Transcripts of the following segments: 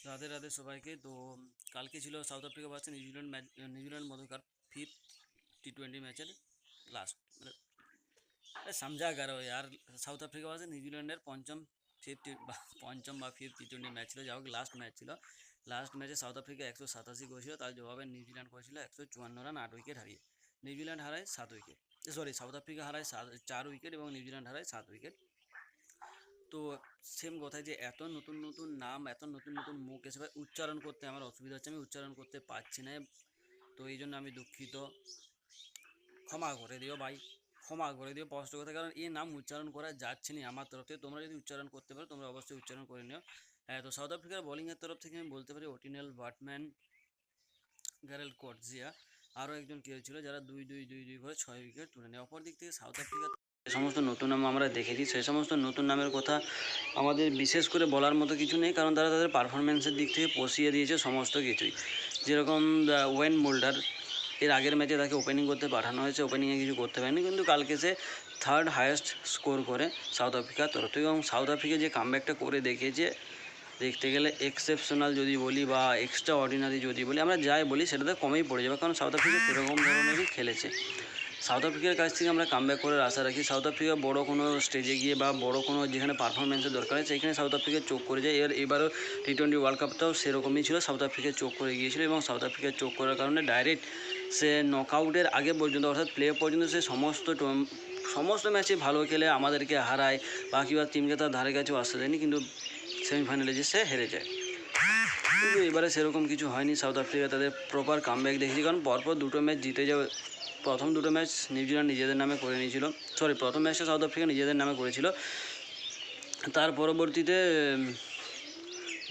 রাধে রাধে সবাইকে। তো কালকে ছিল south Africa versus New Zealand match, New Zealand মধ্যকার ফিফথ টি20 ম্যাচের লাস্ট, মানে समझा करो यार। সাউথ আফ্রিকা ভার্সেস নিউজিল্যান্ডের পঞ্চম বা ফিফথ টি20 ম্যাচ ছিল, যা হোক লাস্ট ম্যাচ ছিল। লাস্ট ম্যাচে সাউথ আফ্রিকা 187 করেছিল, তার জবাবে নিউজিল্যান্ড করেছিল 154 রান 8 উইকেট হারিয়ে। নিউজিল্যান্ড হারায় 7 উইকেট, সরি সাউথ আফ্রিকা হারায় 4 উইকেট এবং নিউজিল্যান্ড হারায় 7 উইকেট। তো সেম কথায় যে এত নতুন নতুন নাম, এত নতুন নতুন মুখ এসে ভাই উচ্চারণ করতে আমার অসুবিধা হচ্ছে, আমি উচ্চারণ করতে পারছি না। তো এই জন্য আমি দুঃখিত, ক্ষমা করে দিও ভাই, ক্ষমা করে দিও স্পষ্ট কথা, কারণ এই নাম উচ্চারণ করা যাচ্ছে না আমার তরফ থেকে। তোমরা যদি উচ্চারণ করতে পারো তোমরা অবশ্যই উচ্চারণ করে নিও। তো সাউথ আফ্রিকার বোলিংয়ের তরফ থেকে আমি বলতে পারি ওটিনেল, বাটম্যান, গ্যারেল কটজিয়া, আরও একজন কেউ ছিল যারা 2-2-2-2 করে 6 উইকেট তুলে নেয়। অপর দিক থেকে সাউথ আফ্রিকা যে সমস্ত নতুন নাম আমরা দেখেছি, সেই সমস্ত নতুন নামের কথা আমাদের বিশেষ করে বলার মতো কিছু নেই, কারণ তারা তাদের পারফরমেন্সের দিক থেকে পৌঁছিয়ে দিয়েছে সমস্ত কিছুই। যেরকম ওয়েন মোল্ডার, এর আগের ম্যাচে তাকে ওপেনিং করতে পাঠানো হয়েছে, ওপেনিংয়ে কিছু করতে পারেনি, কিন্তু কালকে সে থার্ড হায়েস্ট স্কোর করে সাউথ আফ্রিকার তরফ থেকে। এবং সাউথ আফ্রিকা যে কামব্যাকটা করে দেখিয়েছে, দেখতে গেলে এক্সেপশনাল যদি বলি বা এক্সট্রা অর্ডিনারি যদি বলি, আমরা যাই বলি সেটাতে কমেই পড়ে যাবে, কারণ সাউথ আফ্রিকা সেরকম ধরনেরই খেলেছে। সাউথ আফ্রিকার কাছ থেকে আমরা কামব্যাক করার আশা রাখি। সাউথ আফ্রিকা বড় কোনো স্টেজে গিয়ে বা বড় কোনো যেখানে পারফরমেন্সের দরকার হয় সেখানে সাউথ আফ্রিকা চোখ করে যায়। এবারও টি20 ওয়ার্ল্ড কাপটাও সেরকমই ছিল, সাউথ আফ্রিকায় চোখ করে গিয়েছিল এবং সাউথ আফ্রিকায় চোখ করার কারণে ডাইরেক্ট সে নকআউটের আগে পর্যন্ত, অর্থাৎ প্লে পর্যন্ত সে সমস্ত ম্যাচে ভালো খেলে আমাদেরকে হারায়, বাকিবার টিমকে তার ধারে কাছেও আসতে দেয়নি, কিন্তু সেমিফাইনালে যে সে হেরে যায়। কিন্তু এবারে সেরকম কিছু হয়নি, সাউথ আফ্রিকা তাদের প্রপার কামব্যাক দেখেছি, কারণ পরপর দুটো ম্যাচ জিতে যাবে। প্রথম দুটো ম্যাচ নিউজিল্যান্ড নিজেদের নামে করে নিয়েছিল, সরি প্রথম ম্যাচটা সাউথ আফ্রিকা নিজেদের নামে করেছিল, তার পরবর্তীতে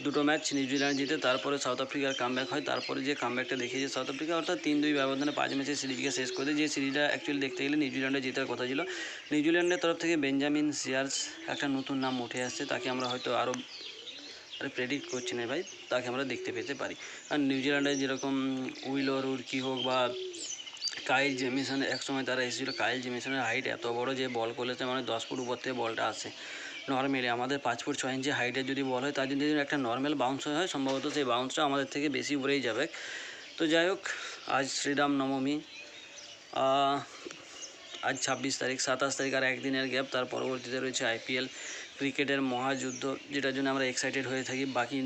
দুটো ম্যাচ নিউজিল্যান্ড জিতে তারপরে সাউথ আফ্রিকার কামব্যাক হয়। তারপরে যে কামব্যাকটা দেখিয়েছে সাউথ আফ্রিকা, অর্থাৎ 3-2 ব্যবধানে 5 ম্যাচের সিরিজকে শেষ করে দেয়, যে সিরিজটা অ্যাকচুয়ালি দেখতে গেলে নিউজিল্যান্ডে জেতার কথা ছিল। নিউজিল্যান্ডের তরফ থেকে বেঞ্জামিন সিয়ার্স একটা নতুন নাম উঠে আসছে, তাকে আমরা হয়তো আরও প্রেডিক্ট করছি না ভাই, তাকে আমরা দেখতে পেতে পারি। আর নিউজিল্যান্ডে যেরকম উইলো রুডকি হোক বা কাইল জেমিসন, একসময় তারা এসেছিলো, কাইল জেমিসনের হাইট এত বড় যে বল করেছে, মানে 10 ফুট উপর থেকে বলটা আসে। নর্মালি আমাদের 5 ফুট 6 ইঞ্চি হাইটের যদি বল হয়, তার যদি একটা নর্মাল বাউন্স হয়, সম্ভবত সেই বাউন্সটা আমাদের থেকে বেশি উপরেই যাবে। তো যাই হোক, আজ শ্রীরাম নবমী, আজ 26 তারিখ, 27 তারিখ আর একদিনের গ্যাপ, তার পরবর্তীতে রয়েছে আইপিএল, ক্রিকেটের মহাযুদ্ধ, যেটার জন্য আমরা এক্সাইটেড হয়ে থাকি বাকি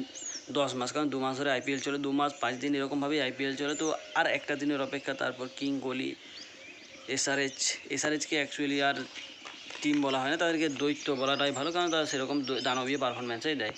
10 মাস, কারণ 2 মাস ধরে আইপিএল চলে, 2 মাস 5 দিন এরকমভাবেই আইপিএল চলে। তো আর একটা দিনের অপেক্ষা, তারপর কিং কোহলি, এসআরএচকে অ্যাকচুয়ালি আর টিম বলা হয় না, তাদেরকে দৈত্য বলাটাই ভালো, কারণ তারা সেরকম দানবীয় পারফরমেন্সই দেয়।